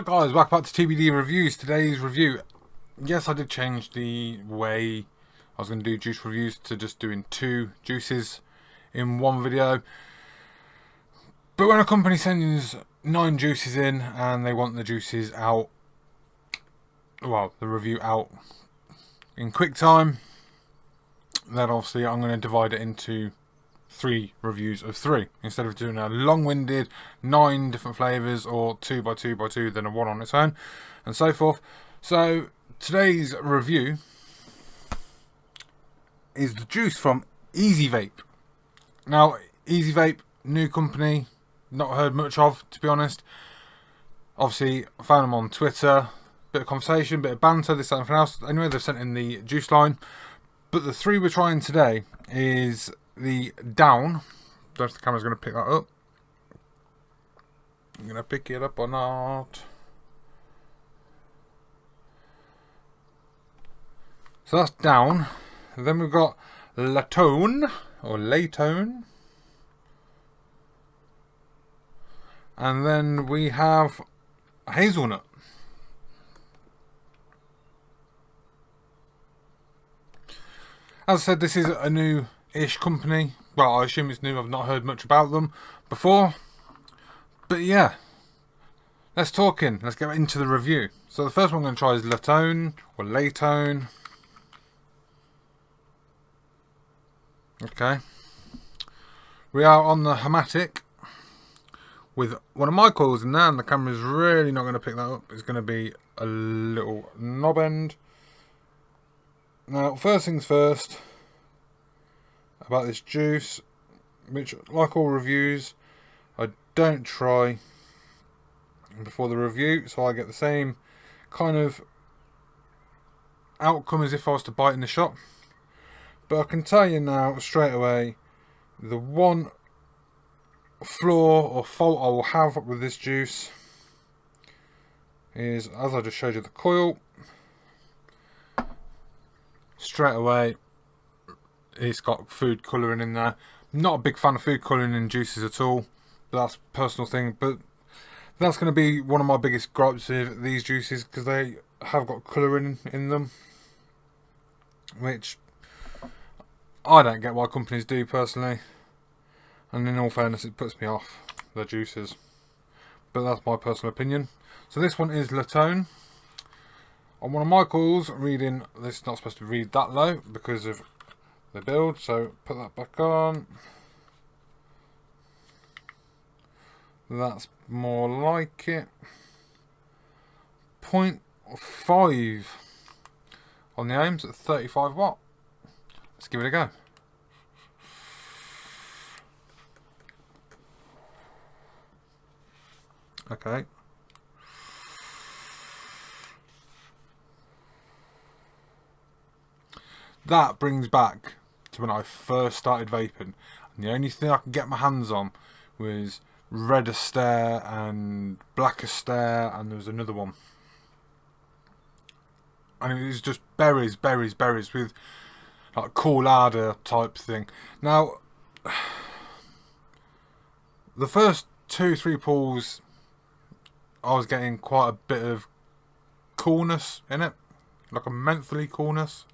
Right guys, welcome back to TBD Reviews. Today's review, yes, I did change the way I was going to do juice reviews to just doing 2 juices in one video. But when a company sends 9 juices in and they want the juices out, well, the review out in quick time, then obviously I'm going to divide it into 3 reviews of 3 instead of doing a long-winded 9 different flavours or 2 by 2 by 2, then a 1 on its own and so forth. So today's review is the juice from Ezy Vape. Now, Ezy Vape, new company, not heard much of, to be honest. Obviously I found them on Twitter, bit of conversation, bit of banter, this, that and else. Anyway, they've sent in the juice line, but the 3 we're trying today is the Down. Don't know if the camera's going to pick that up. I'm going to pick it up or not. So that's Down. And then we've got Laytone or Laytone. And then we have Hazelnut. As I said, this is a new-ish company. Well, I assume it's new. I've not heard much about them before. But yeah, let's talk in. Let's get into the review. So the first one I'm going to try is Laytone or Laytone. Okay. We are on the Hamatic with one of my coils in there, and the camera's really not going to pick that up. It's going to be a little knob end. Now, first things first, about this juice, which, like all reviews, I don't try before the review, so I get the same kind of outcome as if I was to buy it in the shop. But I can tell you now, straight away, the one flaw or fault I will have with this juice is, as I just showed you the coil, straight away it's got food colouring in there. Not a big fan of food colouring in juices at all, but that's a personal thing. But that's going to be one of my biggest gripes with these juices, because they have got colouring in them, which I don't get why companies do personally, and in all fairness it puts me off their juices, but that's my personal opinion. So this one is Laytone. On one of my coils, reading, this is not supposed to read that low because of the build, so put that back on. That's more like it. 0.5 on the ohms at 35 watt. Let's give it a go. Okay. That brings back to when I first started vaping, and the only thing I could get my hands on was Red Astaire and Black Astaire, and there was another one, and it was just berries with like Coolada type thing. Now, the first 2-3 pulls, I was getting quite a bit of coolness in it, like a mentholy coolness.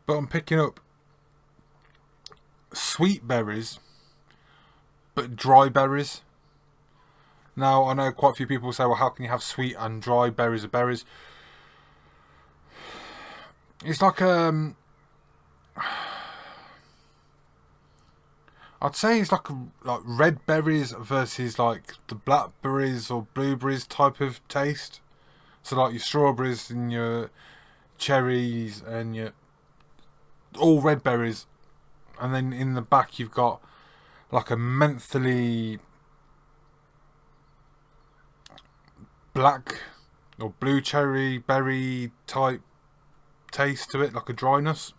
But I'm picking up sweet berries, but dry berries. Now, I know quite a few people say, well, how can you have sweet and dry berries of berries? It's like, I'd say it's like red berries versus like the blackberries or blueberries type of taste. So like your strawberries and your cherries and your all red berries, and then in the back you've got like a mentholy black or blue cherry berry type taste to it, like a dryness.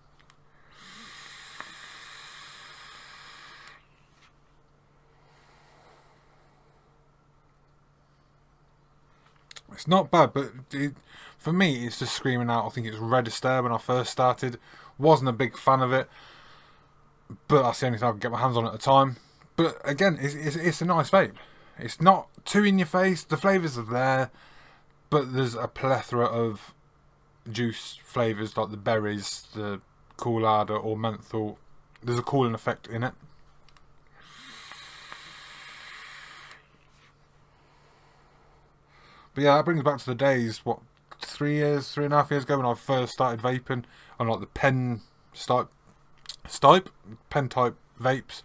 It's not bad, but for me it's just screaming out. I think it's Red Astaire when I first started. Wasn't a big fan of it. but that's the only thing I can get my hands on at the time. But again, it's a nice vape. It's not too in your face. The flavours are there, but there's a plethora of juice flavours like the berries, the coolada or menthol. There's a cooling effect in it. But yeah, that brings back to the days, what, 3.5 years ago when I first started vaping on like the pen pen type vapes,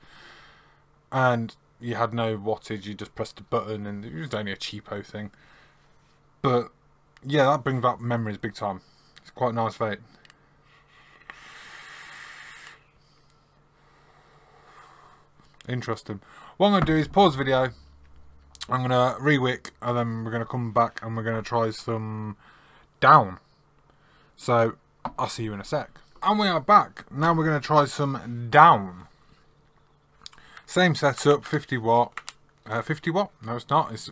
and you had no wattage, you just pressed a button, and it was only a cheapo thing. But yeah, that brings back memories big time. It's quite a nice vape. Interesting. What I'm going to do is pause the video. I'm going to re-wick, and then we're going to come back and we're going to try some down. So I'll see you in a sec. And we are back. Now we're going to try some down. Same setup, 50 watt. 50 watt? No, it's not. It's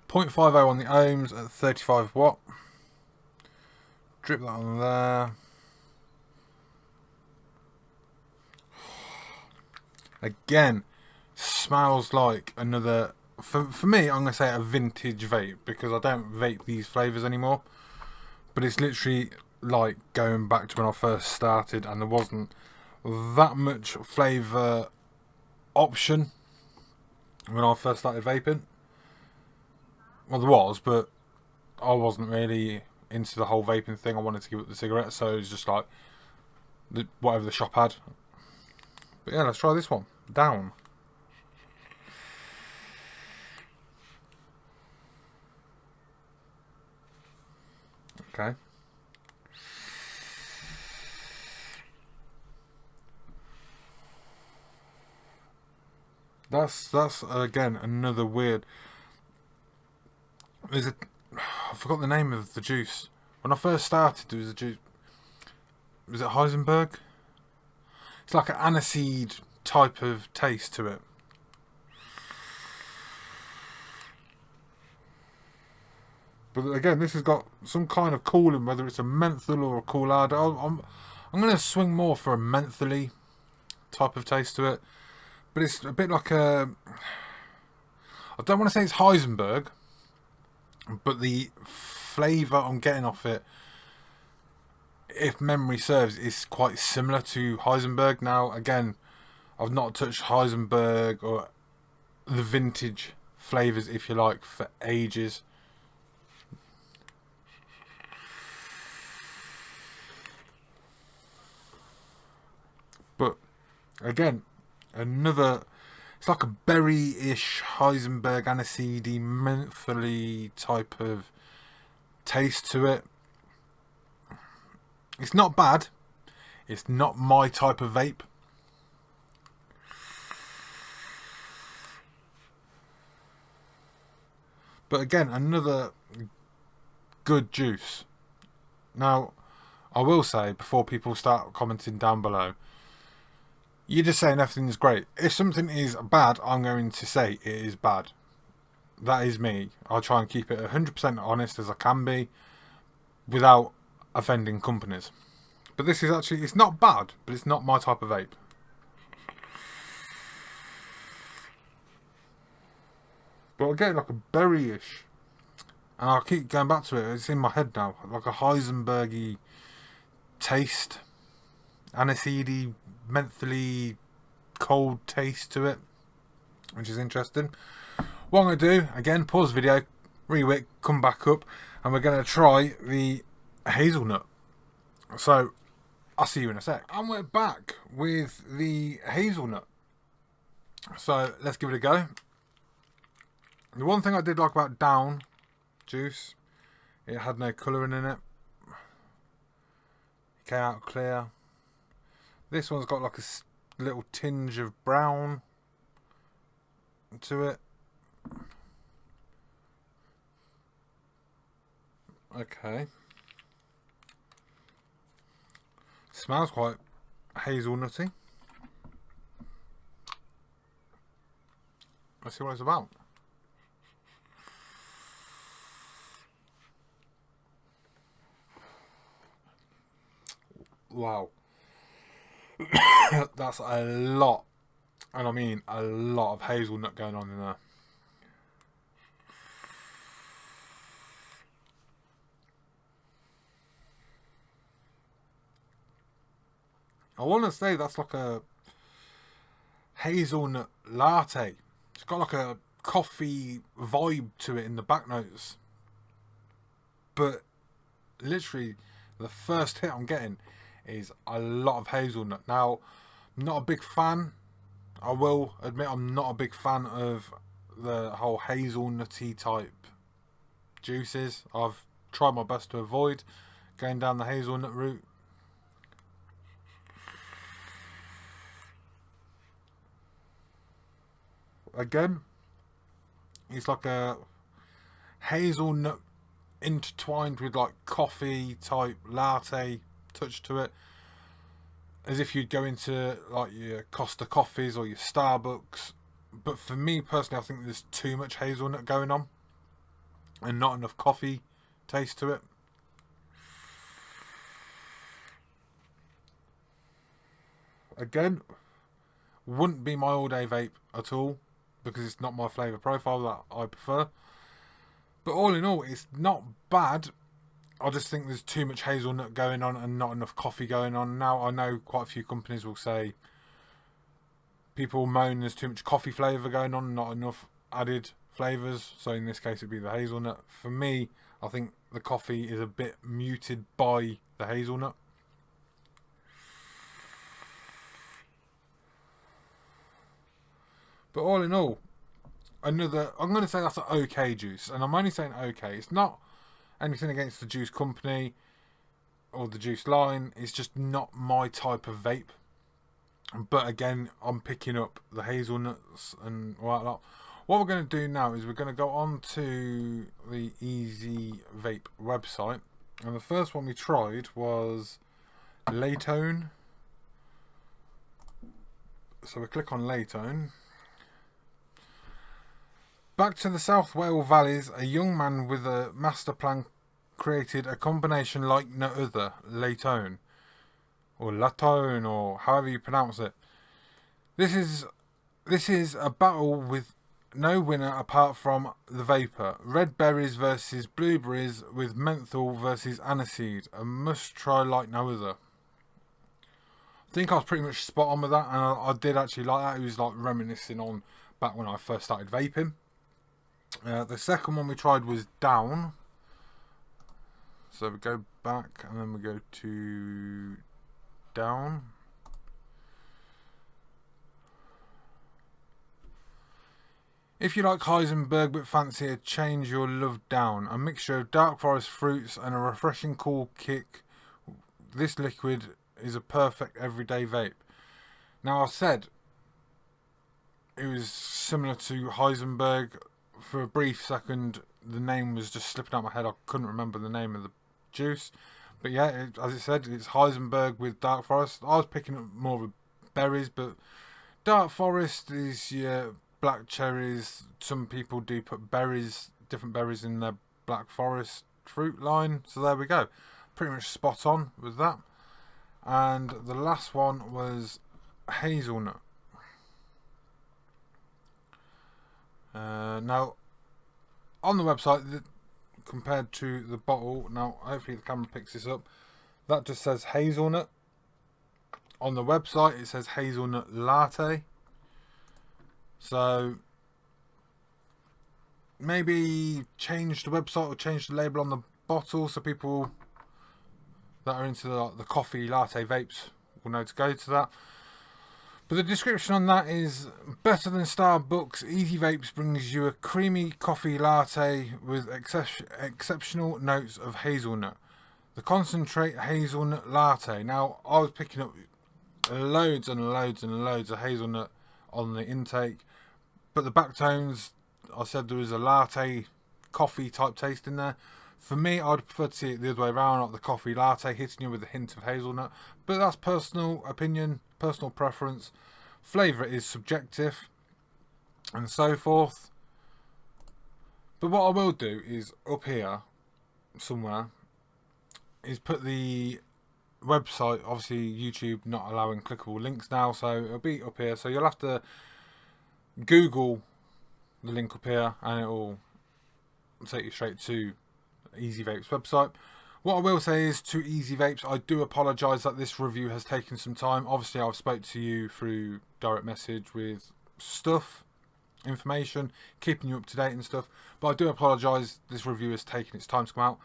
0.50 on the ohms at 35 watt. Drip that on there. Again, smells like another... For me, I'm going to say a vintage vape, because I don't vape these flavours anymore. But it's literally like going back to when I first started, and there wasn't that much flavour option when I first started vaping. Well, there was, but I wasn't really into the whole vaping thing. I wanted to give up the cigarettes, so it was just like whatever the shop had. But yeah, let's try this one. Down. Okay. That's again another weird. There's a, I forgot the name of the juice. When I first started, there was a juice. Was it Heisenberg? It's like an aniseed type of taste to it. But again, this has got some kind of cooling, whether it's a menthol or a coolada. I'm going to swing more for a mentholy type of taste to it. But it's a bit like a... I don't want to say it's Heisenberg, but the flavour I'm getting off it, if memory serves, is quite similar to Heisenberg. Now, again, I've not touched Heisenberg or the vintage flavours, if you like, for ages. But again, another, it's like a berry-ish Heisenberg aniseed mentholy type of taste to it. It's not bad. It's not my type of vape. But again, another good juice. Now, I will say, before people start commenting down below, you're just saying everything's great. If something is bad, I'm going to say it is bad. That is me. I'll try and keep it 100% honest as I can be, without offending companies. But this is actually, it's not bad, but it's not my type of vape. But again, like a berry-ish. And I'll keep going back to it. It's in my head now. Like a Heisenbergy taste. Aniseedy, mentholy, cold taste to it. Which is interesting. What I'm going to do, again, pause the video, re-wick, come back up, and we're going to try the hazelnut. So, I'll see you in a sec. And we're back with the hazelnut. So, let's give it a go. The one thing I did like about Down juice, it had no colouring in it. It came out clear. This one's got like a little tinge of brown to it. Okay. Smells quite hazelnutty. Let's see what it's about. Wow. That's a lot, and I mean a lot of hazelnut going on in there. I want to say that's like a hazelnut latte. It's got like a coffee vibe to it in the back notes. But literally, the first hit I'm getting is a lot of hazelnut. Now, I'm not a big fan. I will admit I'm not a big fan of the whole hazelnutty type juices. I've tried my best to avoid going down the hazelnut route. Again, it's like a hazelnut intertwined with like coffee type latte touch to it, as if you'd go into like your Costa Coffees or your Starbucks. But for me personally, I think there's too much hazelnut going on and not enough coffee taste to it. Again, wouldn't be my all day vape at all because it's not my flavour profile that I prefer. But all in all, it's not bad. I just think there's too much hazelnut going on and not enough coffee going on. Now, I know quite a few companies will say, people moan there's too much coffee flavour going on, not enough added flavours. So in this case, it'd be the hazelnut. For me, I think the coffee is a bit muted by the hazelnut. But all in all, I'm going to say that's an okay juice. And I'm only saying okay. It's not anything against the juice company or the juice line. It's just not my type of vape. But again, I'm picking up the hazelnuts and whatnot. What we're going to do now is we're going to go on to the Ezy Vape website. And the first one we tried was Laytone. So we click on Laytone. Back to the South Wales valleys, a young man with a master plan created a combination like no other, Laytone, or Laytone, or however you pronounce it. This is a battle with no winner apart from the vapor. Red berries versus blueberries with menthol versus aniseed. A must try like no other. I think I was pretty much spot on with that, and I did actually like that. It was like reminiscing on back when I first started vaping. The second one we tried was Down. So we go back and then we go to Down. If you like Heisenberg but fancy a change, you'll love Down. A mixture of dark forest fruits and a refreshing cool kick. This liquid is a perfect everyday vape. Now, I said it was similar to Heisenberg. For a brief second, the name was just slipping out my head. I couldn't remember the name of the juice. But yeah, as it said, it's Heisenberg with dark forest. I was picking up more of the berries, but dark forest is your black cherries. Some people do put berries, different berries in their black forest fruit line. So there we go. Pretty much spot on with that. And the last one was hazelnut. Now, on the website, compared to the bottle, now hopefully the camera picks this up, that just says hazelnut. On the website, it says hazelnut latte. So, maybe change the website or change the label on the bottle so people that are into the coffee latte vapes will know to go to that. But the description on that is better than Starbucks. Ezy Vapes brings you a creamy coffee latte with exceptional notes of hazelnut. The concentrate hazelnut latte. Now, I was picking up loads and loads and loads of hazelnut on the intake, but the back tones, I said there was a latte coffee type taste in there. For me, I'd prefer to see it the other way around, like the coffee latte hitting you with a hint of hazelnut. But that's personal opinion, personal preference. Flavour is subjective, and so forth. But what I will do is, up here, somewhere, is put the website, obviously YouTube not allowing clickable links now, so it'll be up here. So you'll have to Google the link up here, and it'll take you straight to Ezy Vape's website. What I will say is, to Ezy Vapes, I do apologise that this review has taken some time. Obviously, I've spoke to you through direct message with stuff, information, keeping you up to date and stuff. But I do apologise, this review has taken its time to come out.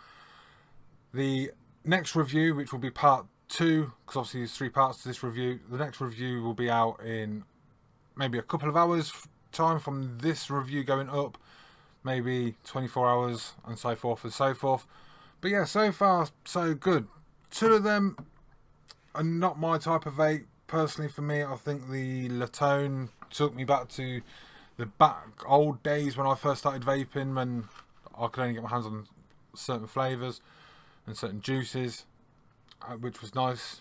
The next review, which will be part 2, because obviously there's 3 parts to this review. The next review will be out in maybe a couple of hours time from this review going up. Maybe 24 hours and so forth and so forth. But yeah, so far so good. 2 of them are not my type of vape. Personally, for me, I think the Laytone took me back to the old days when I first started vaping, when I could only get my hands on certain flavours and certain juices, which was nice.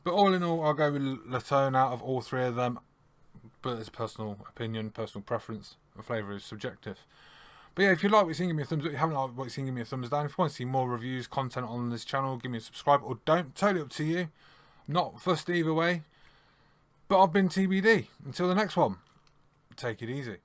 But all in all, I'll go with Laytone out of all 3 of them. But it's personal opinion, personal preference. A flavour is subjective. But yeah, if you like what you're seeing, give me a thumbs up. If you haven't liked what you're seeing, give me a thumbs down. If you want to see more reviews, content on this channel, give me a subscribe or don't. Totally up to you. Not fussed either way. But I've been TBD. Until the next one, take it easy.